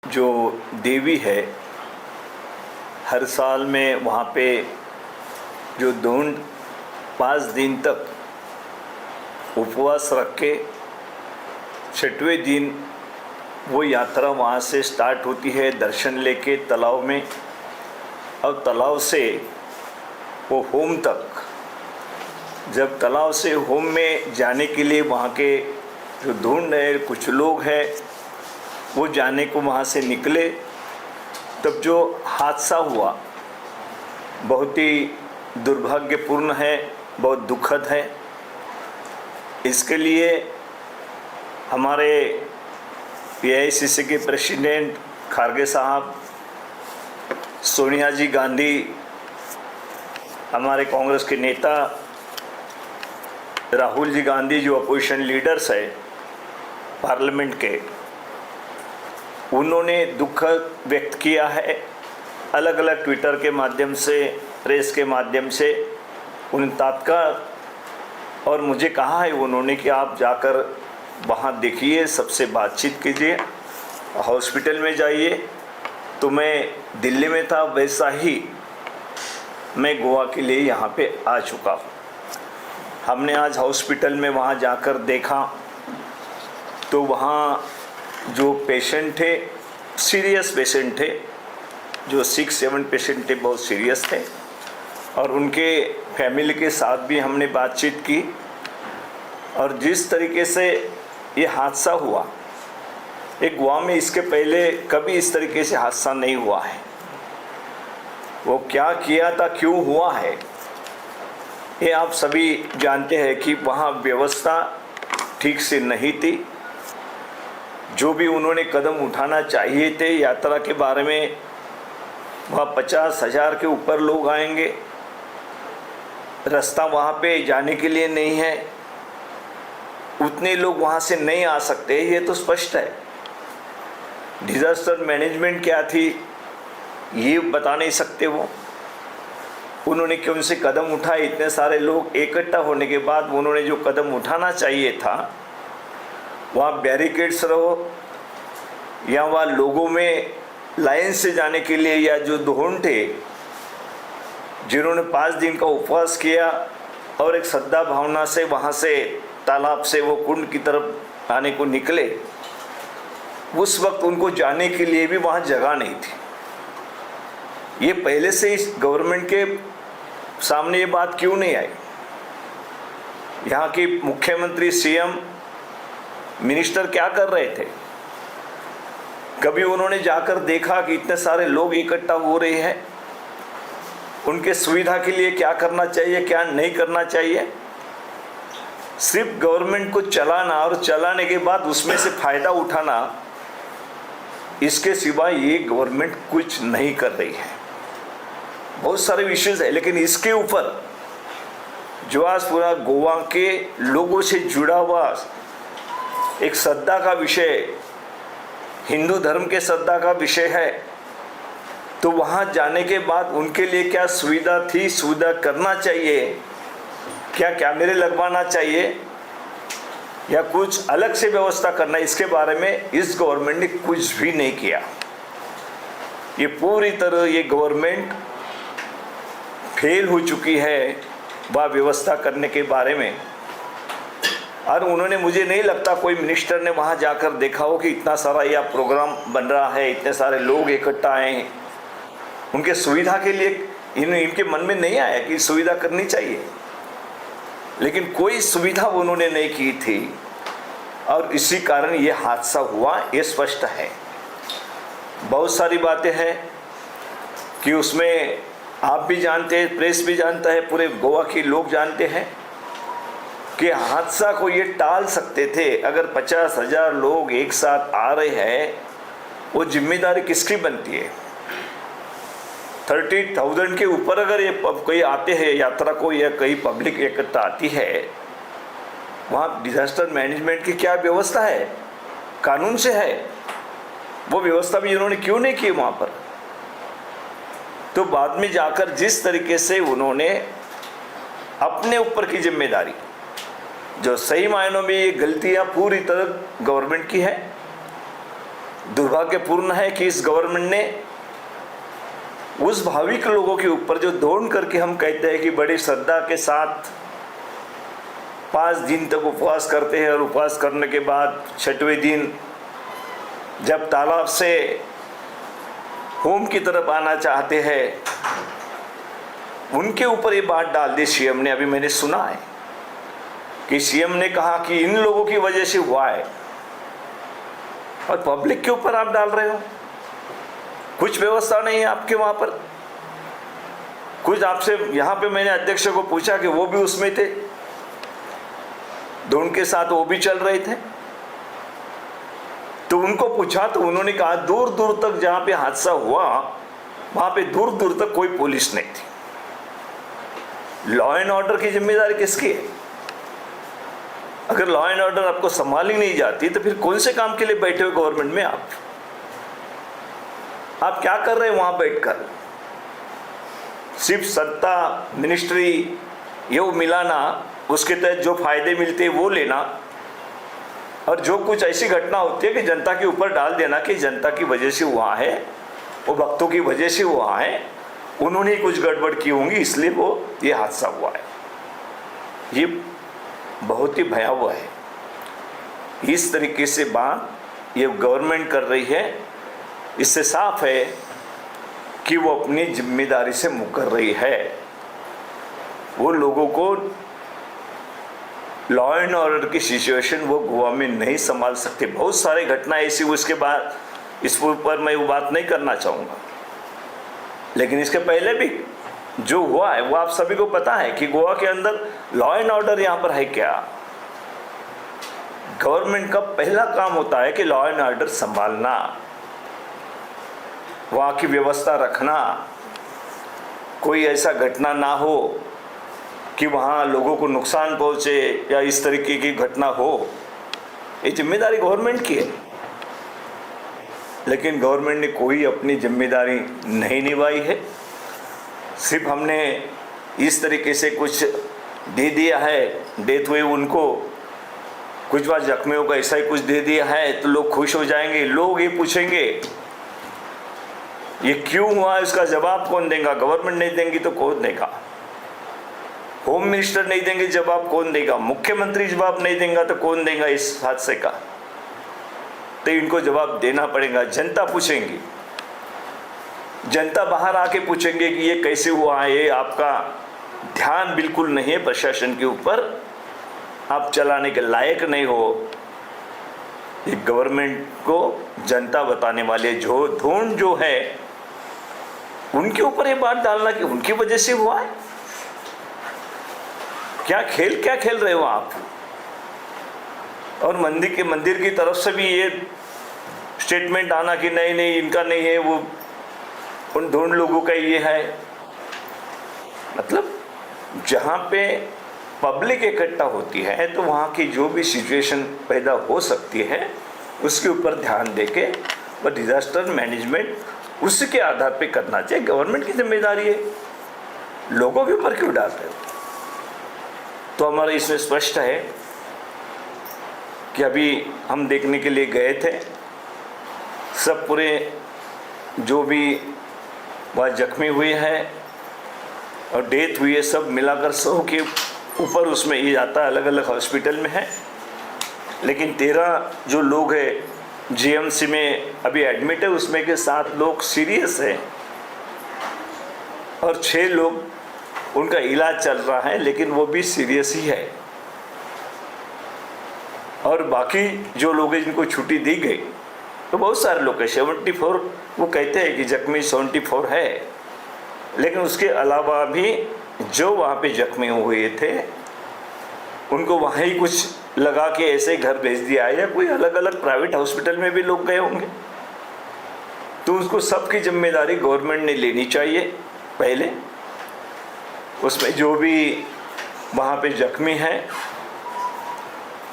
जो देवी है, हर साल में वहाँ पे जो ढूंढ 5 दिन तक उपवास रख के 6वें दिन वो यात्रा वहाँ से स्टार्ट होती है, दर्शन लेके तालाब में, और तालाब से वो होम तक। जब तालाब से होम में जाने के लिए वहाँ के जो ढूंढ है, कुछ लोग हैं, वो जाने को वहाँ से निकले, तब जो हादसा हुआ बहुत ही दुर्भाग्यपूर्ण है, बहुत दुखद है। इसके लिए हमारे पीआईसीसी के प्रेसिडेंट खारगे साहब, सोनिया जी गांधी, हमारे कांग्रेस के नेता राहुल जी गांधी, जो अपोजिशन लीडर्स है पार्लियामेंट के, उन्होंने दुख व्यक्त किया है अलग अलग ट्विटर के माध्यम से, प्रेस के माध्यम से। उन तत्काल और मुझे कहा है उन्होंने कि आप जाकर वहाँ देखिए, सबसे बातचीत कीजिए, हॉस्पिटल में जाइए। तो मैं दिल्ली में था, वैसा ही मैं गोवा के लिए यहाँ पे आ चुका हूँ। हमने आज हॉस्पिटल में वहाँ जाकर देखा तो वहाँ जो पेशेंट थे, सीरियस पेशेंट थे, जो 6-7 पेशेंट थे, बहुत सीरियस थे, और उनके फैमिली के साथ भी हमने बातचीत की। और जिस तरीके से ये हादसा हुआ, एक गोवा में इसके पहले कभी इस तरीके से हादसा नहीं हुआ है। वो क्या किया था, क्यों हुआ है, ये आप सभी जानते हैं कि वहाँ व्यवस्था ठीक से नहीं थी। जो भी उन्होंने कदम उठाना चाहिए थे यात्रा के बारे में, वहाँ 50,000 के ऊपर लोग आएंगे, रास्ता वहाँ पे जाने के लिए नहीं है, उतने लोग वहाँ से नहीं आ सकते, ये तो स्पष्ट है। डिज़ास्टर मैनेजमेंट क्या थी ये बता नहीं सकते वो। उन्होंने क्यों से कदम उठाए, इतने सारे लोग इकट्ठा होने के बाद उन्होंने जो कदम उठाना चाहिए था, वहाँ बैरिकेड्स रहो या वहाँ लोगों में लाइन से जाने के लिए, या जो ढूंढ थे जिन्होंने 5 दिन का उपवास किया और एक श्रद्धा भावना से वहाँ से तालाब से वो कुंड की तरफ आने को निकले, उस वक्त उनको जाने के लिए भी वहाँ जगह नहीं थी। ये पहले से इस गवर्नमेंट के सामने ये बात क्यों नहीं आई? यहाँ की मुख्यमंत्री, सीएम, मिनिस्टर क्या कर रहे थे? कभी उन्होंने जाकर देखा कि इतने सारे लोग इकट्ठा हो रहे हैं, उनके सुविधा के लिए क्या करना चाहिए, क्या नहीं करना चाहिए? सिर्फ गवर्नमेंट को चलाना और चलाने के बाद उसमें से फायदा उठाना, इसके सिवा ये गवर्नमेंट कुछ नहीं कर रही है। बहुत सारे इश्यूज है, लेकिन इसके ऊपर जो आज पूरा गोवा के लोगों से जुड़ा हुआ एक श्रद्धा का विषय, हिंदू धर्म के श्रद्धा का विषय है, तो वहाँ जाने के बाद उनके लिए क्या सुविधा थी, सुविधा करना चाहिए, क्या कैमरे लगवाना चाहिए या कुछ अलग से व्यवस्था करना, इसके बारे में इस गवर्नमेंट ने कुछ भी नहीं किया। ये पूरी तरह ये गवर्नमेंट फेल हो चुकी है वह व्यवस्था करने के बारे में। और उन्होंने, मुझे नहीं लगता कोई मिनिस्टर ने वहाँ जाकर देखा हो कि इतना सारा यह प्रोग्राम बन रहा है, इतने सारे लोग इकट्ठा आए हैं, उनके सुविधा के लिए इनके मन में नहीं आया कि सुविधा करनी चाहिए। लेकिन कोई सुविधा उन्होंने नहीं की थी और इसी कारण ये हादसा हुआ, ये स्पष्ट है। बहुत सारी बातें हैं कि उसमें आप भी जानते हैं, प्रेस भी जानता है, पूरे गोवा के लोग जानते हैं कि हादसा को ये टाल सकते थे। अगर 50,000 लोग एक साथ आ रहे हैं, वो जिम्मेदारी किसकी बनती है? 30,000 के ऊपर अगर ये कोई आते हैं यात्रा को, या कई पब्लिक इकट्ठा आती है, वहाँ डिजास्टर मैनेजमेंट की क्या व्यवस्था है? कानून से है, वो व्यवस्था भी इन्होंने क्यों नहीं की वहाँ पर? तो बाद में जाकर जिस तरीके से उन्होंने अपने ऊपर की जिम्मेदारी, जो सही मायनों में ये गलतियाँ पूरी तरह गवर्नमेंट की है, दुर्भाग्यपूर्ण है कि इस गवर्नमेंट ने उस भाविक लोगों के ऊपर जो दौड़ करके हम कहते हैं कि बड़ी श्रद्धा के साथ 5 दिन तक उपवास करते हैं और उपवास करने के बाद 6वें दिन जब तालाब से होम की तरफ आना चाहते हैं, उनके ऊपर ये बात डाल दी सीएम ने। अभी मैंने सुना है कि सीएम ने कहा कि इन लोगों की वजह से हुआ है, और पब्लिक के ऊपर आप डाल रहे हो। कुछ व्यवस्था नहीं है आपके वहां पर। कुछ आपसे यहाँ पे मैंने अध्यक्ष को पूछा कि वो भी उसमें थे, दौड़ के साथ वो भी चल रहे थे, तो उनको पूछा तो उन्होंने कहा दूर दूर तक जहाँ पे हादसा हुआ वहाँ पे दूर दूर तक कोई पुलिस नहीं थी। लॉ एंड ऑर्डर की जिम्मेदारी किसकी है? अगर लॉ एंड ऑर्डर आपको संभाली नहीं जाती तो फिर कौन से काम के लिए बैठे हुए गवर्नमेंट में आप क्या कर रहे हैं वहां बैठकर? सिर्फ सत्ता, मिनिस्ट्री ये वो मिलाना, उसके तहत जो फायदे मिलते हैं वो लेना, और जो कुछ ऐसी घटना होती है कि जनता के ऊपर डाल देना कि जनता की वजह से हुआ है, वो भक्तों की वजह से हुआ है, उन्होंने ही कुछ गड़बड़ की होंगी इसलिए वो ये हादसा हुआ है। ये बहुत ही भयावह है। इस तरीके से बात ये गवर्नमेंट कर रही है, इससे साफ है कि वो अपनी जिम्मेदारी से मुकर रही है। वो लोगों को लॉ एंड ऑर्डर की सिचुएशन वो गोवा में नहीं संभाल सकते। बहुत सारे घटना ऐसी, उसके बाद इस पर मैं वो बात नहीं करना चाहूँगा, लेकिन इसके पहले भी जो हुआ है वो आप सभी को पता है कि गोवा के अंदर लॉ एंड ऑर्डर यहाँ पर है क्या। गवर्नमेंट का पहला काम होता है कि लॉ एंड ऑर्डर संभालना, वहाँ की व्यवस्था रखना, कोई ऐसा घटना ना हो कि वहाँ लोगों को नुकसान पहुँचे या इस तरीके की घटना हो। ये जिम्मेदारी गवर्नमेंट की है, लेकिन गवर्नमेंट ने कोई अपनी जिम्मेदारी नहीं निभाई है। सिर्फ हमने इस तरीके से कुछ दे दिया है, डेथ हुए उनको, कुछ बार जख्मियों को ऐसा ही कुछ दे दिया है तो लोग खुश हो जाएंगे। लोग ये पूछेंगे ये क्यों हुआ, इसका जवाब कौन देगा? गवर्नमेंट नहीं देंगी तो कौन देगा? होम मिनिस्टर नहीं देंगे जवाब, कौन देगा? मुख्यमंत्री जवाब नहीं देगा तो कौन देगा इस हादसे का? तो इनको जवाब देना पड़ेगा। जनता पूछेंगी, जनता बाहर आके पूछेंगे कि ये कैसे हुआ है, ये आपका ध्यान बिल्कुल नहीं है प्रशासन के ऊपर, आप चलाने के लायक नहीं हो। ये गवर्नमेंट को जनता बताने वाले जो धोन जो है उनके ऊपर ये बात डालना कि उनकी वजह से हुआ है। क्या खेल रहे हो आप? और मंदिर की तरफ से भी ये स्टेटमेंट आना कि नहीं इनका नहीं है, वो उन दोनों लोगों का ये है। मतलब जहाँ पे पब्लिक इकट्ठा होती है तो वहाँ की जो भी सिचुएशन पैदा हो सकती है उसके ऊपर ध्यान देके और डिजास्टर मैनेजमेंट उसके आधार पे करना चाहिए। गवर्नमेंट की जिम्मेदारी है, लोगों के ऊपर क्यों डालते हो? तो हमारा इसमें स्पष्ट है कि अभी हम देखने के लिए गए थे, सब पूरे जो भी वह जख्मी हुए हैं और डेथ हुई है सब मिलाकर 100 के ऊपर उसमें ये जाता है, अलग अलग हॉस्पिटल में है। लेकिन 13 जो लोग हैं जीएमसी में अभी एडमिट है, उसमें के 7 लोग सीरियस है और 6 लोग उनका इलाज चल रहा है, लेकिन वो भी सीरियस ही है। और बाकी जो लोग हैं जिनको छुट्टी दी गई तो बहुत सारे लोग हैं, 74 वो कहते हैं कि जख्मी 74 है, लेकिन उसके अलावा भी जो वहाँ पे जख्मी हुए थे उनको वहाँ ही कुछ लगा के ऐसे घर भेज दिया है, या कोई अलग अलग प्राइवेट हॉस्पिटल में भी लोग गए होंगे। तो उसको सबकी जिम्मेदारी गवर्नमेंट ने लेनी चाहिए पहले। उसमें जो भी वहाँ पे जख्मी हैं,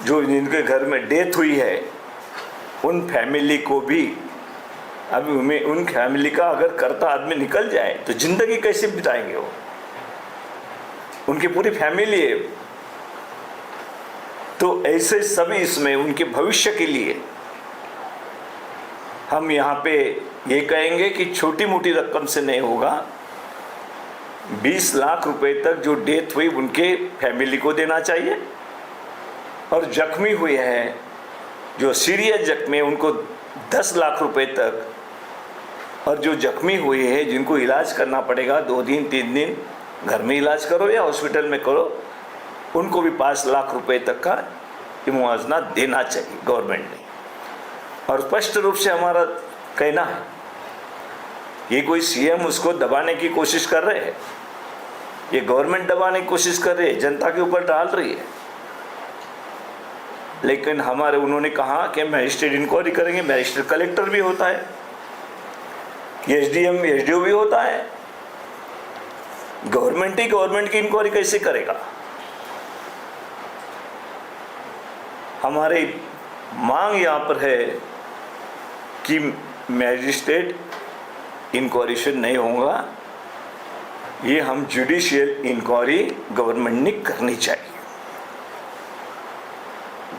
जो जिनके घर में डेथ हुई है, उन फैमिली को भी, अभी उन फैमिली का अगर करता आदमी निकल जाए तो ज़िंदगी कैसे बिताएंगे वो? उनकी पूरी फैमिली है। तो ऐसे सभी इसमें उनके भविष्य के लिए हम यहाँ पे ये कहेंगे कि छोटी मोटी रकम से नहीं होगा, 20 लाख रुपए तक जो डेथ हुई उनके फैमिली को देना चाहिए, और जख्मी हुए हैं जो सीरियस जख्मी है उनको 10 लाख रुपए तक, और जो जख्मी हुए हैं जिनको इलाज करना पड़ेगा 2 दिन 3 दिन घर में इलाज करो या हॉस्पिटल में करो, उनको भी 5 लाख रुपए तक का मुआवजा देना चाहिए गवर्नमेंट ने। और स्पष्ट रूप से हमारा कहना है, ये कोई सीएम उसको दबाने की कोशिश कर रहे हैं, ये गवर्नमेंट दबाने की कोशिश कर रही है, जनता के ऊपर डाल रही है। लेकिन हमारे उन्होंने कहा कि मैजिस्ट्रेट इंक्वायरी करेंगे, मैजिस्ट्रेट कलेक्टर भी होता है, एसडीएम एसडीओ भी होता है, गवर्नमेंट ही गवर्नमेंट की इंक्वायरी कैसे करेगा? हमारी मांग यहाँ पर है कि मैजिस्ट्रेट इंक्वायरी से नहीं होगा, ये हम जुडिशियल इंक्वायरी गवर्नमेंट ने करनी चाहिए।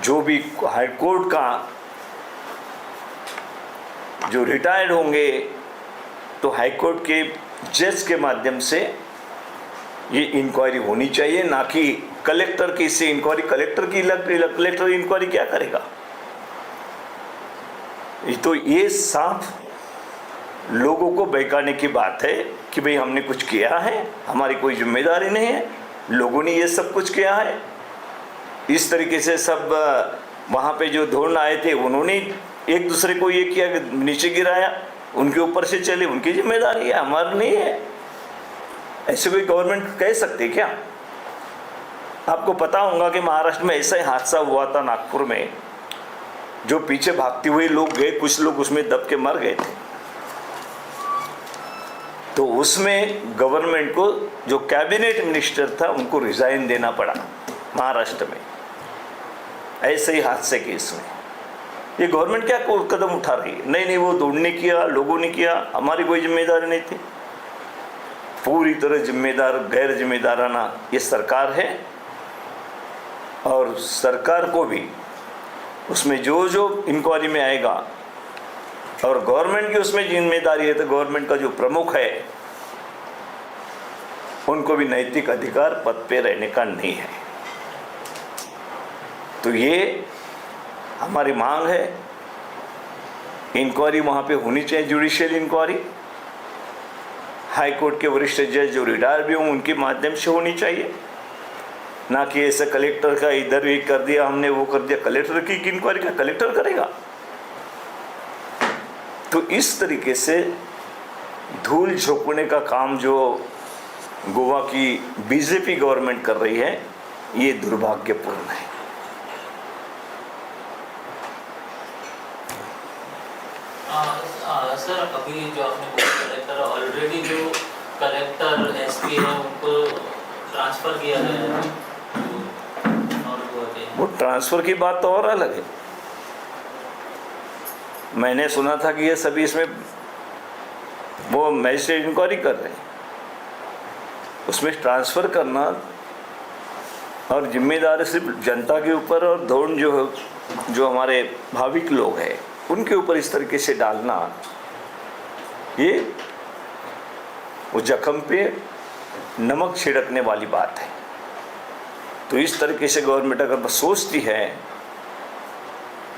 जो भी हाई कोर्ट का जो रिटायर्ड होंगे तो हाई कोर्ट के जज के माध्यम से ये इंक्वायरी होनी चाहिए, ना कि कलेक्टर की से इंक्वायरी। कलेक्टर इंक्वायरी क्या करेगा? तो ये साफ लोगों को बहकाने की बात है कि भाई हमने कुछ किया है, हमारी कोई जिम्मेदारी नहीं है, लोगों ने ये सब कुछ किया है। इस तरीके से सब वहाँ पे जो धोन आए थे उन्होंने एक दूसरे को ये किया कि नीचे गिराया, उनके ऊपर से चले, उनकी जिम्मेदारी है, हमारी नहीं है। ऐसे कोई गवर्नमेंट कह सकती क्या? आपको पता होगा कि महाराष्ट्र में ऐसा ही हादसा हुआ था नागपुर में, जो पीछे भागते हुए लोग गए, कुछ लोग उसमें दब के मर गए थे। तो उसमें गवर्नमेंट को जो कैबिनेट मिनिस्टर था उनको रिजाइन देना पड़ा महाराष्ट्र में, ऐसे ही हादसे केस में। ये गवर्नमेंट क्या कदम उठा रही है? नहीं, वो दौड़ने किया, लोगों ने किया, हमारी कोई जिम्मेदारी नहीं थी। पूरी तरह जिम्मेदार गैर जिम्मेदाराना ये सरकार है, और सरकार को भी उसमें जो जो इंक्वायरी में आएगा, और गवर्नमेंट की उसमें जिम्मेदारी है, तो गवर्नमेंट का जो प्रमुख है उनको भी नैतिक अधिकार पद पे रहने का नहीं है। तो ये हमारी मांग है, इंक्वायरी वहाँ पे होनी चाहिए, जुडिशियल इंक्वायरी। हाई कोर्ट के वरिष्ठ जज जो रिटायर भी हों उनके माध्यम से होनी चाहिए, ना कि ऐसे कलेक्टर का इधर भी कर दिया हमने, वो कर दिया। कलेक्टर की इंक्वायरी का कलेक्टर करेगा? तो इस तरीके से धूल झोंकने का काम जो गोवा की बीजेपी गवर्नमेंट कर रही है, ये दुर्भाग्यपूर्ण है। सर, अभी जो आपने कलेक्टर ऑलरेडी जो कलेक्टर एसपी है उनको ट्रांसफर किया गया है, वो ट्रांसफर की बात तो और अलग है। मैंने सुना था कि ये सभी इसमें वो मैजिस्ट्रेट इंक्वायरी कर रहे हैं, उसमें ट्रांसफर करना और जिम्मेदारी सिर्फ जनता के ऊपर, और धोन जो हमारे भाविक लोग हैं उनके ऊपर इस तरीके से डालना, ये वो जख्म पे नमक छिड़कने वाली बात है। तो इस तरीके से गवर्नमेंट अगर सोचती है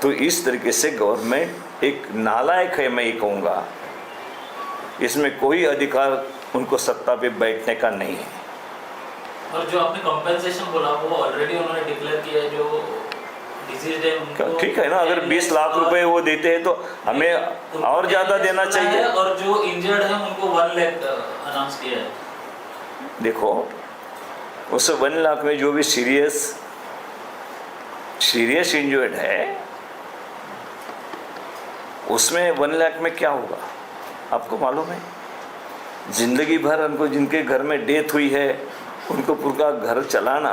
तो इस तरीके से गवर्नमेंट एक नालायक है, मैं ये कहूँगा। इसमें कोई अधिकार उनको सत्ता पे बैठने का नहीं है। और जो आपने कंपेंसेशन बोला वो ऑलरेडी उन्होंने डिक्लेयर किया है, जो डिजीज है उनको। ठीक है ना, अगर 20 लाख रुपए वो देते हैं तो हमें और ज़्यादा देना चाहिए। और जो इंजर्ड है उनको 1 लाख अनाउंस किया है। देखो, उस 1 लाख में जो भी सीरियस इंजर्ड है उसमें 1 लाख में क्या होगा आपको मालूम है? जिंदगी भर उनको, जिनके घर में डेथ हुई है, उनको पूरा घर चलाना,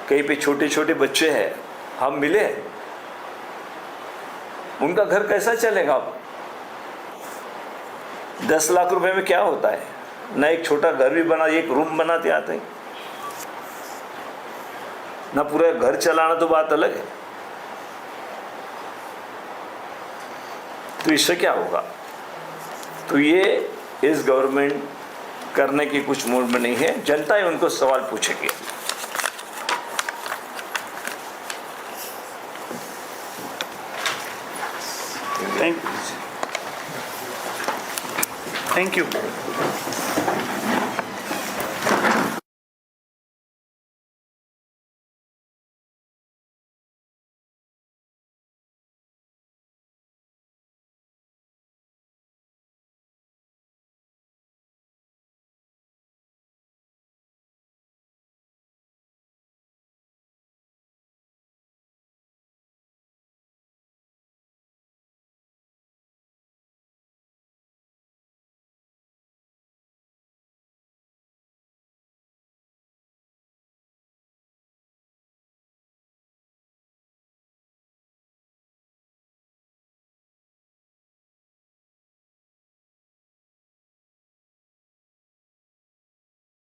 कहीं पे छोटे छोटे बच्चे हैं, हम मिले, उनका घर कैसा चलेगा? 10 लाख रुपए में क्या होता है? ना एक छोटा घर भी बना, एक रूम बनाते आते हैं, ना पूरा घर चलाना, तो बात अलग है। तो तो इससे क्या होगा? तो ये इस गवर्नमेंट करने की कुछ मूड में नहीं है, जनता ही उनको सवाल पूछेगी। Thank you.